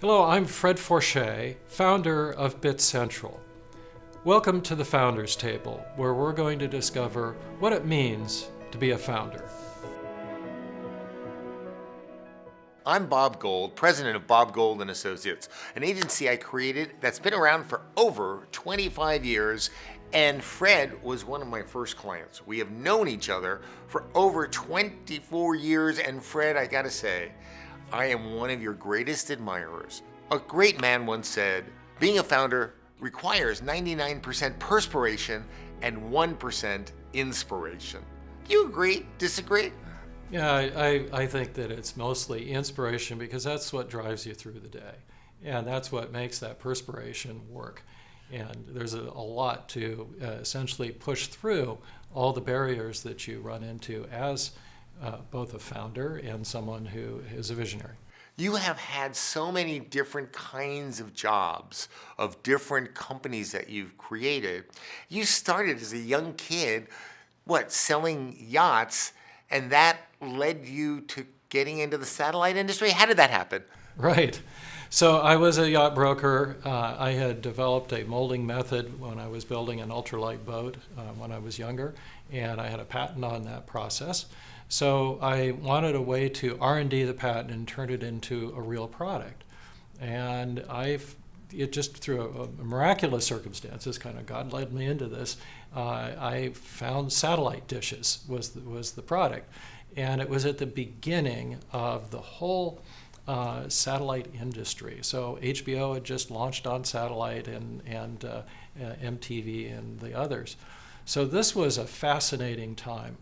Hello, I'm Fred Forche, founder of Bitcentral. Welcome to the Founders Table, where we're going to discover what it means to be a founder. I'm Bob Gold, president of Bob Gold & Associates, an agency I created that's been around for over 25 years, and Fred was one of my first clients. We have known each other for over 24 years, and Fred, I gotta say, I am one of your greatest admirers. A great man once said, being a founder requires 99% perspiration and 1% inspiration. Do you agree? Disagree? Yeah, I think that it's mostly inspiration because that's what drives you through the day. And that's what makes that perspiration work. And there's a lot to essentially push through all the barriers that you run into as both a founder and someone who is a visionary. You have had so many different kinds of jobs of different companies that you've created. You started as a young kid, selling yachts, and that led you to getting into the satellite industry? How did that happen? Right. So I was a yacht broker. I had developed a molding method when I was building an ultralight boat when I was younger, and I had a patent on that process. So I wanted a way to R&D the patent and turn it into a real product. And it just through a miraculous circumstances, kind of God led me into this, I found satellite dishes was the product. And it was at the beginning of the whole satellite industry. So HBO had just launched on satellite and MTV and the others. So this was a fascinating time.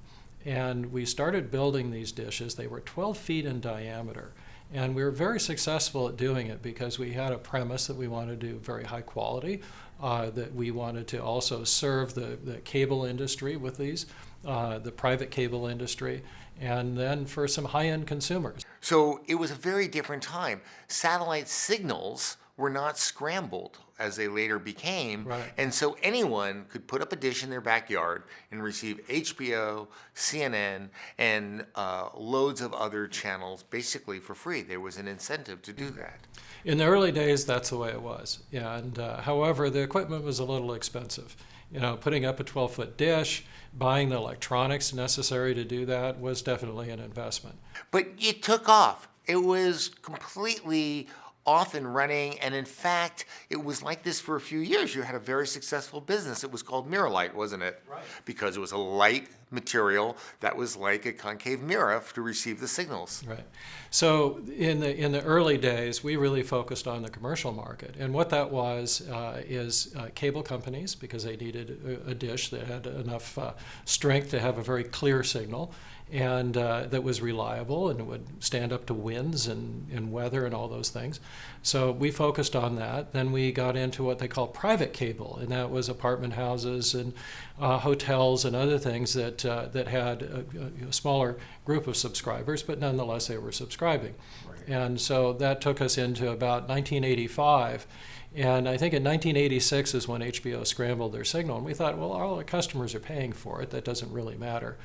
And we started building these dishes. They were 12 feet in diameter. And we were very successful at doing it because we had a premise that we wanted to do very high quality, that we wanted to also serve the cable industry with these, the private cable industry, and then for some high-end consumers. So it was a very different time. Satellite signals were not scrambled as they later became. Right. And so anyone could put up a dish in their backyard and receive HBO, CNN, and loads of other channels basically for free. There was an incentive to do that. In the early days, that's the way it was. Yeah, and however, the equipment was a little expensive. You know, putting up a 12-foot dish, buying the electronics necessary to do that was definitely an investment. But it took off. It was completely off and running, and in fact, it was like this for a few years. You had a very successful business. It was called Mirrorlight, wasn't it? Right. Because it was a light material that was like a concave mirror to receive the signals. Right. So in the early days, we really focused on the commercial market, and what that was is cable companies, because they needed a dish that had enough strength to have a very clear signal, and that was reliable and would stand up to winds and weather and all those things. So we focused on that. Then we got into what they call private cable, and that was apartment houses and hotels and other things that had a smaller group of subscribers, but nonetheless they were subscribing. Right. And so that took us into about 1985. And I think in 1986 is when HBO scrambled their signal, and we thought, well, all our customers are paying for it. That doesn't really matter.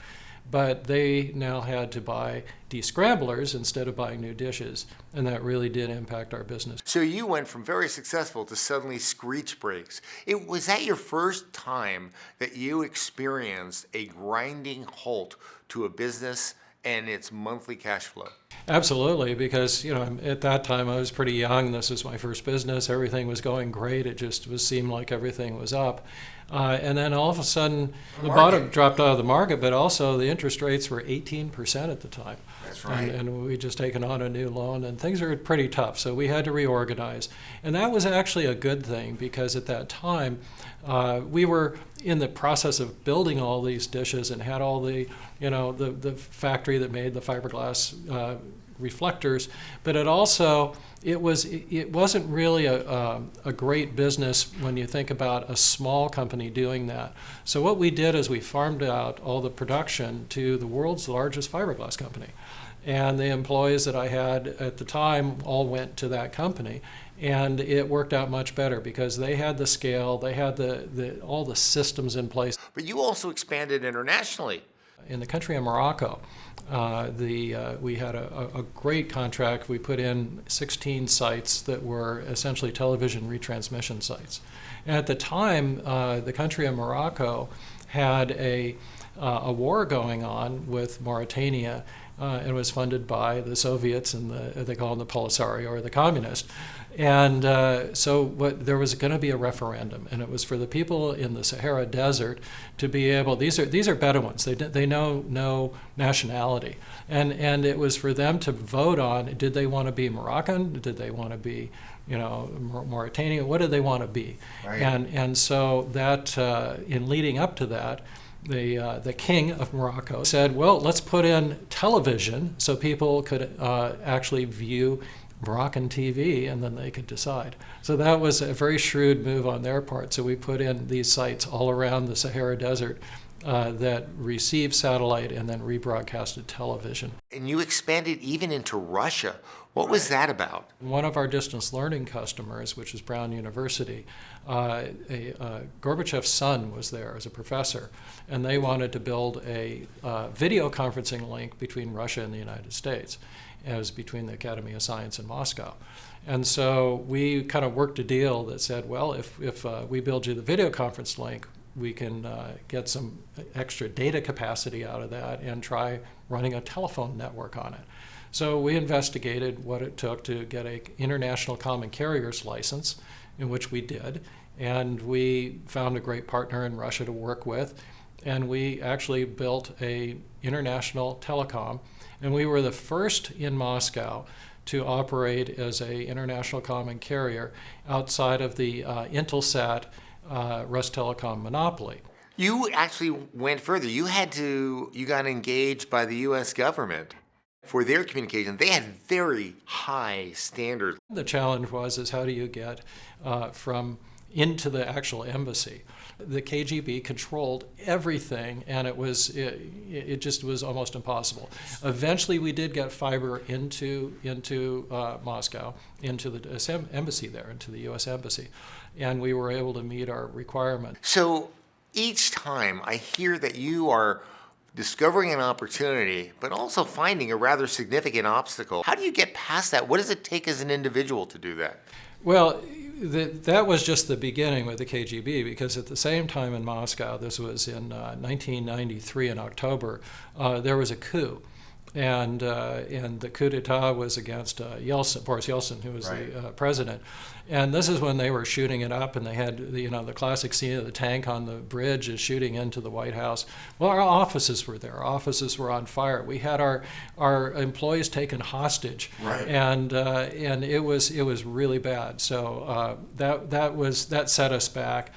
But they now had to buy descramblers instead of buying new dishes, and that really did impact our business. So you went from very successful to suddenly screech breaks. Was that your first time that you experienced a grinding halt to a business and its monthly cash flow? Absolutely, because at that time I was pretty young. This was my first business. Everything was going great. It just seemed like everything was up. And then all of a sudden, the bottom dropped out of the market, but also the interest rates were 18% at the time. That's right. And we'd just taken on a new loan, and things were pretty tough, so we had to reorganize. And that was actually a good thing, because at that time, we were in the process of building all these dishes and had all the factory that made the fiberglass reflectors, but it wasn't really a great business when you think about a small company doing that. So what we did is we farmed out all the production to the world's largest fiberglass company. And the employees that I had at the time all went to that company. And it worked out much better because they had the scale, they had all the systems in place. But you also expanded internationally. In the country of Morocco, we had a great contract. We put in 16 sites that were essentially television retransmission sites. And at the time, the country of Morocco had a war going on with Mauritania. It was funded by the Soviets and they call them the Polisario or the communists. And there was going to be a referendum, and it was for the people in the Sahara Desert to be able. These are Bedouins. They know no nationality, and it was for them to vote on: did they want to be Moroccan? Did they want to be, Mauritanian? What did they want to be? Right. And so that in leading up to that, the king of Morocco said, well, let's put in television so people could actually view Moroccan TV, and then they could decide. So that was a very shrewd move on their part. So we put in these sites all around the Sahara Desert that received satellite and then rebroadcasted television. And you expanded even into Russia. What was that about? One of our distance learning customers, which is Brown University, Gorbachev's son was there as a professor, and they wanted to build a video conferencing link between Russia and the United States. It was between the Academy of Science in Moscow. And so we kind of worked a deal that said, well, if we build you the video conference link, we can get some extra data capacity out of that and try running a telephone network on it. So we investigated what it took to get an international common carriers license, in which we did, and we found a great partner in Russia to work with, and we actually built a international telecom, and we were the first in Moscow to operate as an international common carrier outside of the Intelsat Rustelecom monopoly. You actually went further. You got engaged by the U.S. government for their communication. They had very high standards. The challenge is how do you get from into the actual embassy? The KGB controlled everything, and it just was almost impossible. Eventually, we did get fiber into Moscow, into the embassy there, into the U.S. embassy, and we were able to meet our requirement. So each time I hear that you are discovering an opportunity, but also finding a rather significant obstacle. How do you get past that? What does it take as an individual to do that? Well, that was just the beginning with the KGB, because at the same time in Moscow, this was in 1993 in October, there was a coup. And the coup d'etat was against Yeltsin, Boris Yeltsin, who was Right. the president. And this is when they were shooting it up, and they had the classic scene of the tank on the bridge is shooting into the White House. Well, our offices were there. Our offices were on fire. We had our employees taken hostage, Right. and it was really bad. So that set us back.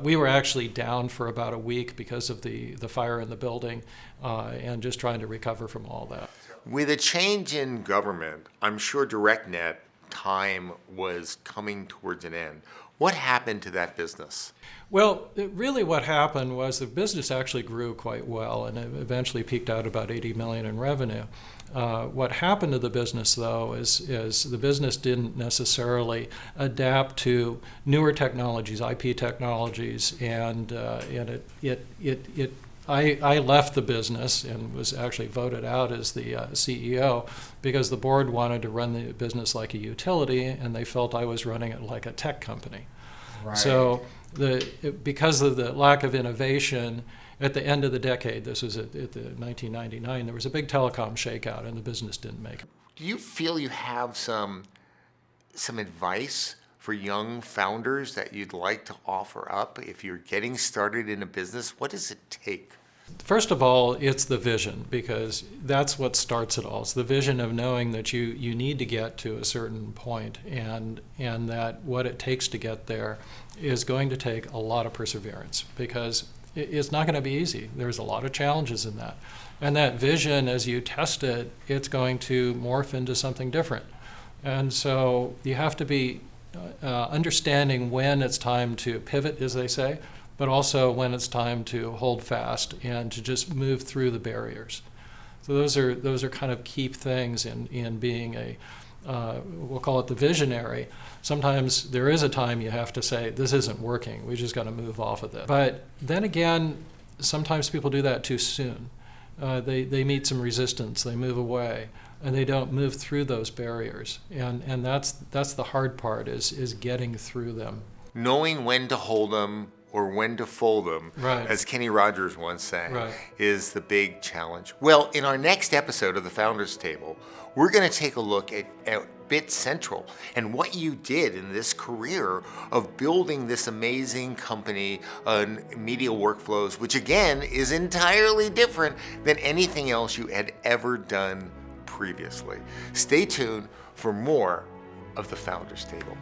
We were actually down for about a week because of the fire in the building, and just trying to recover from all that. With a change in government, I'm sure DirectNet time was coming towards an end. What happened to that business? Well, really what happened was the business actually grew quite well, and it eventually peaked out about $80 million in revenue. What happened to the business, though, is the business didn't necessarily adapt to newer technologies, IP technologies, and I left the business and was actually voted out as the CEO because the board wanted to run the business like a utility, and they felt I was running it like a tech company. Right. So because of the lack of innovation, at the end of the decade, this was at the 1999, there was a big telecom shakeout, and the business didn't make it. Do you feel you have some advice for young founders that you'd like to offer up if you're getting started in a business? What does it take? First of all, it's the vision, because that's what starts it all. It's the vision of knowing that you need to get to a certain point, and that what it takes to get there is going to take a lot of perseverance, because it's not going to be easy. There's a lot of challenges in that. And that vision, as you test it, it's going to morph into something different. And so you have to be understanding when it's time to pivot, as they say, but also when it's time to hold fast and to just move through the barriers. So those are kind of key things in being a, we'll call it the visionary. Sometimes there is a time you have to say, this isn't working, we just got to move off of this. But then again, sometimes people do that too soon. they meet some resistance, they move away, and they don't move through those barriers. And that's the hard part, is getting through them. Knowing when to hold them or when to fold them, Right. as Kenny Rogers once sang, Right. is the big challenge. Well, in our next episode of the Founders Table, we're going to take a look at Bitcentral and what you did in this career of building this amazing company on media workflows, which again is entirely different than anything else you had ever done previously. Stay tuned for more of the Founders Table.